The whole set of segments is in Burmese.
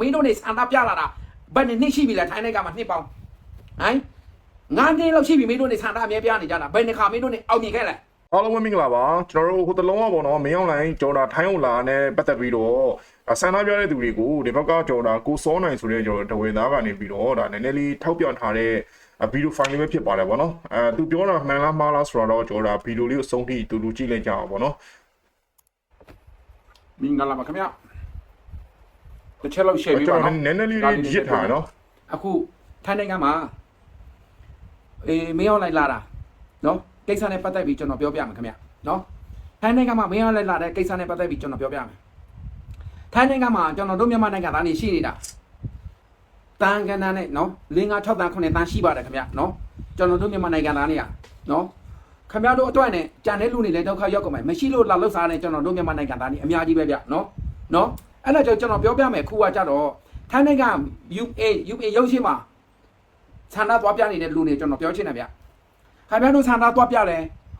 မင်းတို့နေဆန္ဒပြလာတာဘယ်နှစ်ရှိပြီလဲထိုင်းနိုင်ငံမှာနှစ်ပေါင်းဟမ်ငါးနှစ်လောက်ရှိပြီမင်းတို့နေဆန္ဒအမြဲပြနေကြတာဘယ်နှခါမင်းတို့နေအောင်မြင်ခဲ့လဲအားလုံးပဲမင်္ဂလာပါကျွန်တော်တို့ဟိုတလုံးကပေါ့နော်မင်းအောင်လိုင်းကျော်တာထိုင်းအောင်လာနဲ့ပတ်သက်ပြီးတော့ဆန္ဒပြတဲ့သူတွေကိုဒီဘက်ကကျော်တာကိုစောနိုင်ဆိုတဲ့ကျော်တဝေသားကနေပြီးတော့ဒါနည်းနည်းလေးထောက်ပြထားတဲ့ဗီဒီယိုဖိုင်လေးပဲဖြစ်ပါတယ်ပေါ့နော်သူပြောတာမှန်လားမှားလားဆိုတော့ကျော်တာဗီဒီယိုလေးကိုအဆုံးထိတူတူကြည့်လိုက်ကြအောင်ပေါ့နော်မင်္ဂလာပါခင်ဗျတစ်ချက်လောက်ရှယ်ပေးပါနော်နည်းနည်းလေးရစ်ထားနော်အခုထိုင်းနိုင်ငံမှာမင်းအောင်လိုက်လာတာနော်ကိစ္စနဲ့ပတ်သက်ပြီးကျွန်တော်ပြောပြမယ်ခင်ဗျနော်ထိုင်းနိုင်ငံမှာမင်းအောင်လိုက်လာတဲ့ကိစ္စနဲ့ပတ်သက်ပြီးကျွန်တော်ပြောပြမယ်ထိုင်းနိုင်ငံမှာကျွန်တော်တို့မြန်မာနိုင်ငံသားတွေရှိနေတာတန်ကန်နဲ့နော်5 6တန်း9တန်းရှိပါတယ်ခင်ဗျနော်ကျွန်တော်တို့မြန်မာနိုင်ငံသားတွေကနော်ခင်ဗျားတို့အတွက်နဲ့ကြံတဲ့လူတွေလည်းဒုက္ခရောက်ကုန်မယ်မရှိလို့လာလောက်စားတဲ့ကျွန်တော်တို့မြန်မာနိုင်ငံသားတွေအများကြီးပဲဗျနော်နော်အဲ့ဒါကြောင့်ကျွန်တော်ပြောပြမယ်ခုကကြတော့ထိုင်းနိုင်ငံ UA ရုပ်ရှင်မှာဆန္ဒသွားပြနေတဲ့လူတွေကျွန်တော်ပြောချင်တယ်ဗျခင်ဗျားတို့ဆန္ဒသွားပြလဲ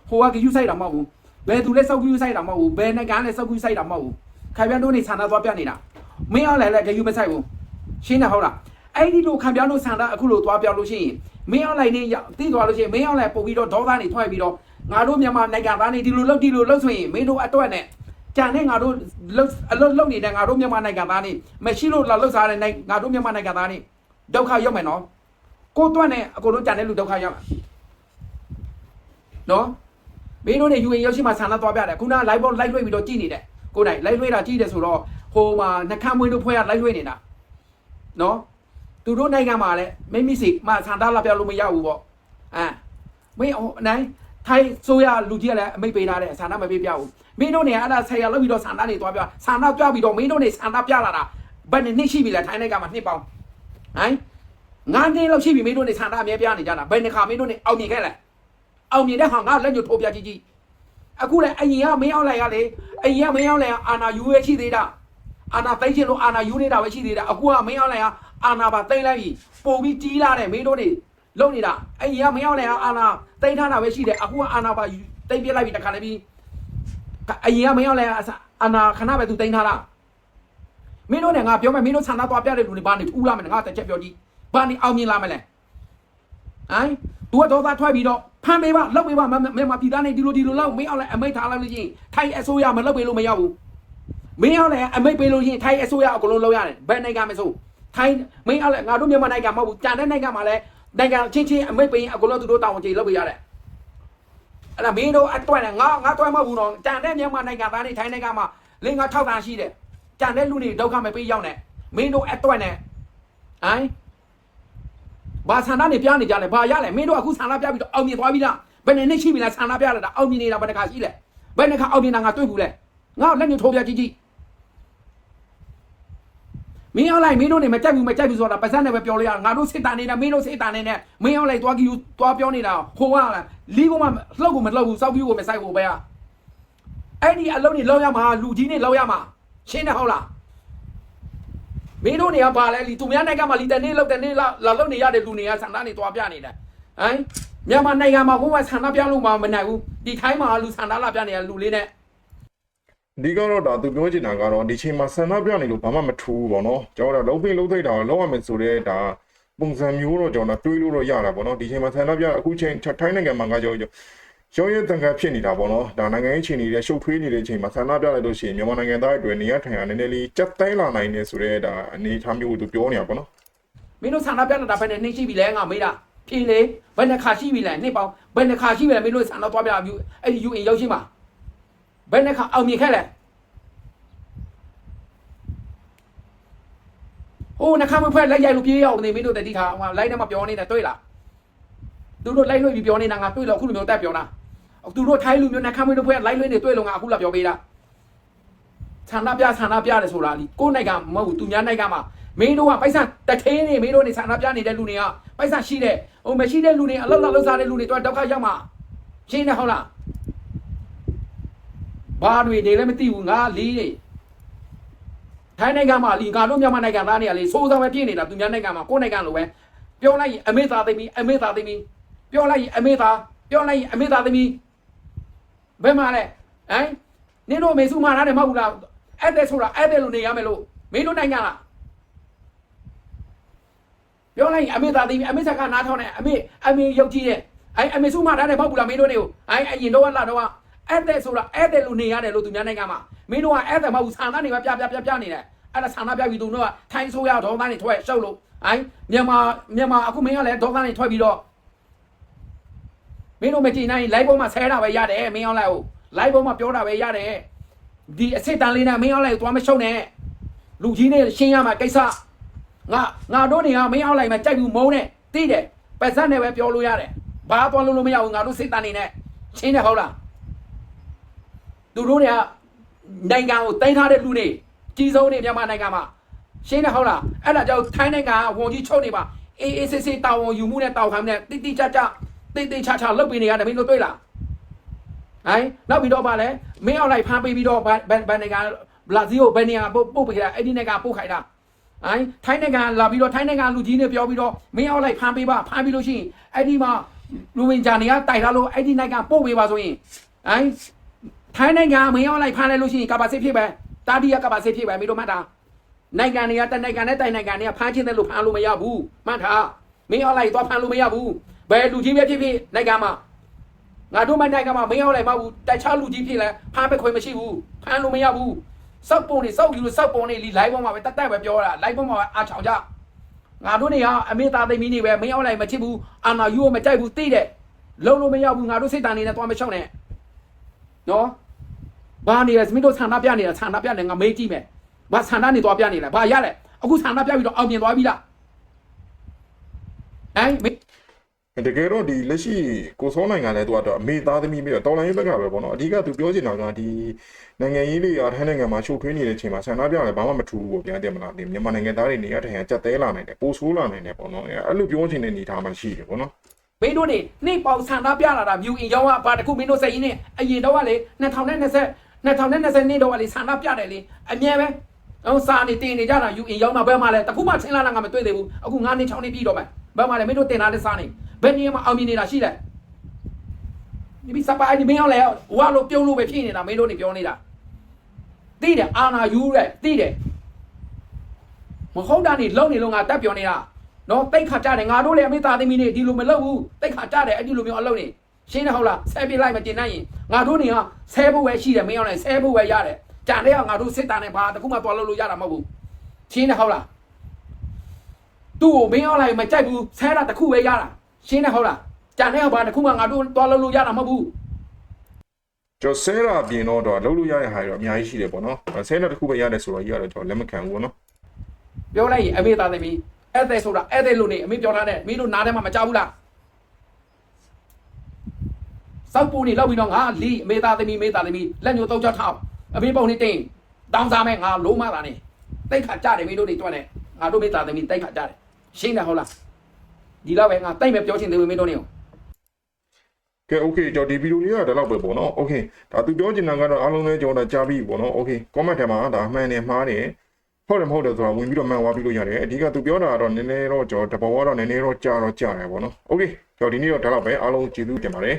ဟိုကယူဆိုင်တာမဟုတ်ဘူးဘယ်သူလဲစောက်ယူဆိုင်တာမဟုတ်ဘူးဘယ်နိုင်ငံလဲစောက်ယူဆိုင်တာမဟုတ်ဘူးခင်ဗျားတို့နေဆန္ဒသွားပြနေတာမင်းအောင်လည်းယူမဆိုင်ဘူးရှင်းတယ်ဟုတ်လားအဲ့ဒီလိုခင်ဗျားတို့ဆန္ဒအခုလိုသွားပြလို့ရှိရင်မင်းအောင်လိုက်နေသိသွားလို့ရှိရင်မင်းအောင်လိုက်ပို့ပြီးတော့ဒေါသနေထွက်ပြီးတော့ငါတို့မြန်မာနိုင်ငံသားနေဒီလိုလုပ်ဆိုရင်မင်းတို့အတွက်နဲ့ကြံတဲ့ငါတို့အလုပ်လုပ်နေတဲ့ငါတို့မြန်မာနိုင်ငံသားနေမရှိလို့လာလုပ်စားတဲ့ငါတို့မြန်မာနိုင်ငံသားနေဒုက္ခရောက်မယ်နော်ကိုတွန်းနဲ့အကုန်လုံးကြံတဲ့လူဒုက္ခရောက်နော်မင်းတို့နေယူရင်ရောက်ရှိမှဆန္ဒသွားပြတယ်ခုန live ပေါ် live လွှင့်ပြီးတော့ကြည့်နေတယ်ကိုနိုင် live လွှင့်တာကြည့်တယ်ဆိုတော့ဟိုမှာနှခမ်းမွေးတို့ဖွဲ့ရ live လွှင့်နေတာနော်သူတို့နိုင်ငံမှာလည်းမိမိစီမှဆန္ဒလာပြလို့မရဘူးပေါ့မင်းနိုင်ထိုင်းဆိုရလူကြီးကလည်းအမိတ်ပေးထားတယ်ဆန္ဒမပေးပြဘူးမင်းတို့နေအဲ့ဒါဆယ်ရလောက်ပြီးတော့ဆန္ဒနေသွားပြဆန္ဒပြပြီးတော့မင်းတို့နေဆန္ဒပြလာတာဘယ်နှစ်ရှိပြီလဲထိုင်းနိုင်ငံမှာနှစ်ပေါင်းဟမ်ငါးနှစ်လောက်ရှိပြီမင်းတို့နေဆန္ဒအမြဲပြနေကြတာဘယ်နှခါမင်းတို့နေအောင်မြင်ခဲ့လဲအောင်မြင်တဲ့ဟာငါလက်ညှိုးထိုးပြကြည့်အခုလည်းအရင်ကမင်းအောင်လိုက်ရလေအရင်ကမင်းအောင်လိုက်အာနာယူရဲ့ရှိသေးတာအာနာသိချင်လို့အာနာယူနေတာပဲရှိသေးတာအခုကမင်းအောင်လိုက်အာနာပါသိမ့်လိုက်ပြီပို့ပြီးကြီးလာတယ်မင်းတို့နေလုံနေတာအရင်ကမင်းအောင်လိုက်အာနာသိမ့်ထားတာပဲရှိတယ်အခုကအာနာပါသိမ့်ပြလိုက်ပြီတခါလည်းပြီးအရင်ကမင်းအောင်လိုက်အာနာခဏပဲသူသိမ့်ထားလားမင်းတို့နဲ့ငါပြောမယ်မင်းတို့ဆန္ဒသွားပြတဲ့လူတွေဘာနေထူးလာမယ်ငါတစ်ချက်ပြောကြည့်ဘာနေအောင်မြင်လာမလဲသူကတော့သားထွက်ပြီးတော့ဖမ်းပေးပါလောက်ပေးပါမြန်မာပြည်သားနေဒီလိုလောက်မင်းအောင်လိုက်အမိတ်ထားလိုက်လို့ရှိရင်ထိုင်းအစိုးရမလောက်ပေးလို့မရဘူးမင်းအောင်လိုက်အမိတ်ပေးလို့ရှိရင်ထိုင်းအစိုးရအကုန်လုံးလောက်ရတယ်ဘယ်နိုင်ငံမဆိုထိုင်းမင်းအောင်လိုက်ငါတို့မြန်မာနိုင်ငံမဟုတ်ဘူးကြံတဲ့နိုင်ငံမှာလည်းနိုင်ငံချင်းအမိတ်ပေးရင်အကုန်လုံးသူတို့တောင်းကြလောက်ပေးရတယ်အဲ့ဒါမင်းတို့အတွက်နဲ့ငါတွဲမဟုတ်ဘူးတော့ကြံတဲ့မြန်မာနိုင်ငံသားတွေထိုင်းနိုင်ငံမှာ5 6တန်းရှိတယ်ကြံတဲ့လူတွေဒုက္ခမပေးရောက်နဲ့မင်းတို့အတွက်နဲ့ဘာဆန္ဒနေပြနေကြလဲဘာရလဲမင်းတို့အခုဆန္ဒပြပြီးတော့အောင်မြင်သွားပြီလားဘယ်နဲ့ရှိပြီလဲဆန္ဒပြလာတာအောင်မြင်နေတာဘယ်နှခါရှိလဲဘယ်နှခါအောင်မြင်တာငါတွေ့ဘူးလဲငါလက်ညှိုးထိုးပြကြည့်မင်းအောင်လိုက်မင်းတို့နေမကြိုက်ဘူးဆိုတာပါစက်နဲ့ပဲပြောလို့ရငါတို့စစ်တာနေတာမင်းတို့စစ်တာနေနဲ့မင်းအောင်လိုက်သွားပြောနေတာဟိုကလီးကမှလှုပ်ကိုမလှုပ်ဘူးစောက်ပြီးကိုမဆိုင်ဘူးပဲအဲ့ဒီအလုံးနေလောက်ရမှာလူကြီးနေလောက်ရမှာရှင်းတယ်ဟုတ်လားမင်းတို့နေကဘာလဲလီသူများနိုင်ငံမှာလီတနေ့လောက်တနေ့လာလောက်နေရတဲ့လူတွေကဆန္ဒနေသွားပြနေတယ်မြန်မာနိုင်ငံမှာဘုံကဆန္ဒပြလို့မနိုင်ဘူးဒီထိုင်းမှာလူဆန္ဒလာပြနေတဲ့လူလေးနဲ့ဒီကတော့ဒါသူပြောချင်တာကတော့ဒီချိန်မှာဆန္ဒပြနေလို့ဘာမှမထူးဘူးပေါ့နော်ကျွန်တော်တို့လုံးသိတာလောက်ရမယ်ဆိုတဲ့ဒါပုံစံမျိုးတော့ကျွန်တော်တွေးလို့တော့ရတာပေါ့နော်ဒီချိန်မှာဆန္ဒပြအခုချိန်ထိုင်းနိုင်ငံမှာကကြောရုံးရတန်ခါဖြစ်နေတာပေါ့နော်ဒါနိုင်ငံရေးချိန်နေတဲ့ရှုပ်ထွေးနေတဲ့ချိန်မှာဆန္ဒပြလိုက်လို့ရှိရင်မြန်မာနိုင်ငံသားတွေနေရထိုင်ရနည်းနည်းလေးကြက်တိုင်းလာနိုင်နေဆိုတဲ့ဒါအနေထားမျိုးကိုသူပြောနေတာပေါ့နော်မင်းတို့ဆန္ဒပြနေတာဘယ်နဲ့နှိမ့်ရှိပြီလဲငါမေးတာဖြေလေဘယ်နှခါရှိပြီလဲနှစ်ပေါင်းဘယ်နှခါရှိပြီလဲမင်းတို့ဆန္ဒသွားပြပြီးအဲ့ဒီ UN ရောက်ရှိမှာဘယ်နှခါအောင်မြင်ခဲ့လဲဟိုနှခါမဖွဲ့လိုက်ရိုက်လို့ပြေးရောက်နေမင်းတို့တတိထားလိုက်နဲ့မပြောနေတယ်တွေ့လားသူတို့လိုက်လို့ပြီးပြောနေတာငါတွေ့လို့အခုလိုမျိုးတက်ပြောတာသူတို့ထိုင်းလူမျိုးနှခါမွေးတို့ဖွဲ့လိုက်လွှင့်နေတွေ့လို့ငါအခုလာပြောပေးတာဆန္ဒပြတယ်ဆိုတာလीကိုယ်နိုင်ငံမဟုတ်ဘူးသူများနိုင်ငံမှာမင်းတို့ကပိုက်ဆံတထင်းနေမင်းတို့နေဆန္ဒပြနေတဲ့လူတွေကပိုက်ဆံရှိတဲ့ဟိုမရှိတဲ့လူတွေအလောက်လောက်စားတဲ့လူတွေတော့ဒုက္ခရောက်မှာရှင်းတယ်ဟုတ်လားဘာတွေနေလည်းမသိဘူးငါလီးနေထိုင်းနိုင်ငံမှာလီငါတို့မြန်မာနိုင်ငံသားတွေကလေစိုးစားပဲပြည့်နေတာသူများနိုင်ငံမှာကိုယ်နိုင်ငံလိုပဲပြောလိုက်ရင်အမေသာသိမီပြောလိုက်ရင်အမေသာသမီးဘယ်မှာလဲနင်တို့မေစုမာထားတယ်မဟုတ်ဘူးလားအဲ့တဲ့ဆိုတာအဲ့တဲ့လိုနေရမယ်လို့မင်းတို့နိုင်ငံလား ပြောလိုက်အမေသားသမီးအမေဆက်ကနားထောင်းတယ်အမေရုပ်ကြီးတယ်အမေစုမထားတယ်မဟုတ်ဘူးလားမင်းတို့တွေကိုအရင်တော့လာတော့အဲ့တဲ့ဆိုတာအဲ့တဲ့လူနေရတယ်လို့သူများနိုင်ငံမှာမင်းတို့ကအဲ့တဲ့မဟုတ်ဘူးဆန္ဒနေမှာပြနေတယ်အဲ့ဒါဆန္ဒပြပြီးသူတို့ကထိုင်းဆိုရဒေါသနဲ့ထွက်ရှုပ်လို့မြန်မာအခုမင်းကလည်းဒေါသနဲ့ထွက်ပြီးတော့မင်းတို့မကြည့်နိုင် live ပေါ်မှာဆဲတာပဲရတယ်မင်းအောင်လိုက်ဟုတ် live ပေါ်မှာပြောတာပဲရတယ်ဒီအစ်စ်တန်လေးနဲ့မင်းအောင်လိုက်သွားမရှုံနဲ့လူကြီးနဲ့ရှင်းရမှာကိစ္စငါတို့တွေကမင်းအောင်လိုက်မှာကြိုက်ဘူးမုန်းနဲ့သိတယ်ပတ်စက်နဲ့ပဲပြောလို့ရတယ်ဘာသွားလို့မရဘူးငါတို့စိတ်တန်နေနဲ့ရှင်းတယ်ဟုတ်လားသူတို့တွေကနိုင်ငံကိုတိုင်းထားတဲ့လူတွေကြီးဆုံးနေမြန်မာနိုင်ငံမှာရှင်းတယ်ဟုတ်လားအဲ့ဒါကြောင့်ထိုင်းနိုင်ငံကဝန်ကြီးချုပ်နေပါအေးစစ်တာဝန်ယူမှုနဲ့တောက်ခံနဲ့တိချာချလုတ်ပေးနေရတယ်မင်းတို့တွေ့လားဟိုင်းနောက်ပြီးတော့ဗာလဲမင်းအောင်လိုက်ဖမ်းပေးပြီးတော့ဘန်နိုင်ငံဘလာဇီးကိုဘယ်နေရာပို့ပေးတာအဲ့ဒီနိုင်ငံပို့ခိုင်းတာဟိုင်းထိုင်းနိုင်ငံလာပြီးတော့ထိုင်းနိုင်ငံလူကြီးတွေပြောပြီးတော့မင်းအောင်လိုက်ဖမ်းပေးပါဖမ်းပြီးလို့ရှိရင်အဲ့ဒီမှာလူဝင်ဂျာနေကတိုက်ထားလို့အဲ့ဒီနိုင်ငံပို့ပေးပါဆိုရင်ဟိုင်းထိုင်းနိုင်ငံမင်းအောင်လိုက်ဖမ်းလိုက်လို့ရှိရင်ကဘာစစ်ဖြစ်ပဲတာဒီရကဘာစစ်ဖြစ်ပဲမင်းတို့မှတ်တာနိုင်ငံတွေကတနိုင်ငံနဲ့တိုင်နိုင်ငံတွေကဖမ်းချင်းတယ်လို့ဖမ်းလို့မရဘူးမှတ်ထားမင်းအောင်လိုက်တော့ဖမ်းလို့မရဘူးဘယ်လူကြီးပဲဖြစ်နိုင်ငံမှာငါတို့မနိုင်ငံမှာမင်းအောင်လိုက်မဟုတ်ဘူးတိုက်ချလူကြီးဖြစ်လဲဖမ်းပဲခွင့်မရှိဘူးဖမ်းလို့မရဘူးစောက်ပုံနေစောက်ယူလို့စောက်ပုံနေလီ live ပေါ်မှာပဲတက်ပဲပြောတာ live ပေါ်မှာအားချောင်ကြငါတို့နေကအမေသားသိမီးနေပဲမင်းအောင်လိုက်မချစ်ဘူးအာနာယူကိုမကြိုက်ဘူးသိတယ်လုံးလို့မရဘူးငါတို့စိတ်တန်နေနဲ့သွားမချောင်းနဲ့နော်ဘာနေလဲမင်းတို့ဆန္ဒပြနေတာဆန္ဒပြနေငါမေးကြည့်မယ်ဘာဆန္ဒနေသွားပြနေလဲဘာရလဲအခုဆန္ဒပြပြီးတော့အောင်မြင်သွားပြီလားတကယ်တော့ဒီလက်ရှိကိုစောနိုင်ငံလည်းသူကတော့အမေသားသမီးပြီးတော့တော်လိုင်းဘက်ကပဲပေါ့နော်အဓိကသူပြောချင်တာကဒီနိုင်ငံရေးလေးအားထိုင်းနိုင်ငံမှာရှုပ်ထွေးနေတဲ့အချိန်မှာဆန္ဒပြတယ်ဘာမှမထူဘူးပေါ့ဗျာတင်မလားဒီမြန်မာနိုင်ငံသားတွေနေရတဲ့ဟန်ကြက်သေးလာနိုင်တယ်ပိုဆိုးလာနိုင်တယ်ပေါ့နော်အဲ့လိုပြောချင်တဲ့အနေထားမှရှိတယ်ပေါ့နော်မင်းတို့နေပေါင်ဆန္ဒပြလာတာမြူအင်ရောင်းကဘာတခုမင်းတို့စိတ်ရင်းနဲ့အရင်တော့ကလေ2020နှစ်တော့ကလေဆန္ဒပြတယ်လေအမြဲပဲစာနေတင်နေကြတာယူအင်ရောင်းမှာဘယ်မှာလဲတခုမှချင်းလာငါမတွေ့သေးဘူးအခု9နှစ်6နှစ်ပြီးတော့ပဲဘယ်မှာလဲမင်းတို့တင်လာတဲ့စာနေဘယ်နေရာမှာအောင်မြင်နေတာရှိလဲဒီစပါးဒီမင်းအောင်လဲဝါလို့ပြုံးလို့ပဲဖြစ်နေတာမင်းတို့နေပြောနေတာသိတယ်အာနာယူတဲ့သိတယ်မဟုတ်တာနေလုံနေလုံငါတက်ပြောနေတာနော်တိတ်ခါကြတယ်ငါတို့လည်းအမေသားသမီးနေဒီလိုမလုပ်ဘူးတိတ်ခါကြတယ်အဲ့ဒီလိုမျိုးအလုပ်နေရှင်းတယ်ဟုတ်လားဆဲပြလိုက်မတင်နိုင်ရင်ငါတို့နေကဆဲဖို့ပဲရှိတယ်မင်းအောင်လဲဆဲဖို့ပဲရတယ်ကြံတဲ့ကငါတို့စစ်တာနဲ့ဘာတခုမှသွားလို့ရတာမဟုတ်ဘူးရှင်းတယ်ဟုတ်လားသူ့ကိုမင်းအောင်လိုက်မကြိုက်ဘူးဆဲတာတခုပဲရတာရှင်းတယ်ဟုတ်လားကြံတဲ့ကဘာတခုမှငါတို့သွားလို့ရတာမဟုတ်ဘူးကျော်ဆဲတာပြင်တော့လှုပ်လို့ရတဲ့ဟာတွေတော့အများကြီးရှိတယ်ပေါ့နော်ဆဲတာတခုပဲရတယ်ဆိုတော့ကြီးကတော့ကျွန်တော်လက်မခံဘူးပေါ့နော်ပြောလိုက်ရင်အမေသားသမီးအဲ့တဲ့ဆိုတာအဲ့တဲ့လို့နေအမေပြောထားတယ်မင်းတို့နားထဲမှာမကြောက်ဘူးလားစောက်ပူနေလောက်ပြီးတော့ငါလီအမေသားသမီးလက်ညှိုးတော့ချထောက်အမေပုံနေတင်တောင်းစားမဲ့ငါလုံးမတာနေတိတ်ခါကြတယ်မင်းတို့တွေတွက်နေငါတို့မေသားသမီးတိတ်ခါကြတယ်ရှင်းတယ်ဟုတ်လားဒီလောက်ပဲငါတိတ်မဲ့ပြောချင်တယ်မင်းတို့နေအောင်ကဲ okay ကျွန်တော်ဒီဗီဒီယိုလေးကဒါတော့ပဲပေါ့နော် okay ဒါသူပြောချင်တာကတော့အားလုံးလည်းကျွန်တော်ကြားပြီးပေါ့နော် okay comment ထဲမှာဒါမှန်တယ်မှားတယ်ဟုတ်တယ်မဟုတ်တယ်ဆိုတာဝင်ပြီးတော့မှန်သွားပြီးလို့ရတယ်အဓိကသူပြောတာကတော့နည်းနည်းတော့ကျွန်တော်တဘောတော့နည်းနည်းတော့ကြားတယ်ပေါ့နော် okay ကျွန်တော်ဒီနေ့တော့ဒါတော့ပဲအားလုံးကျေးဇူးတင်ပါတယ်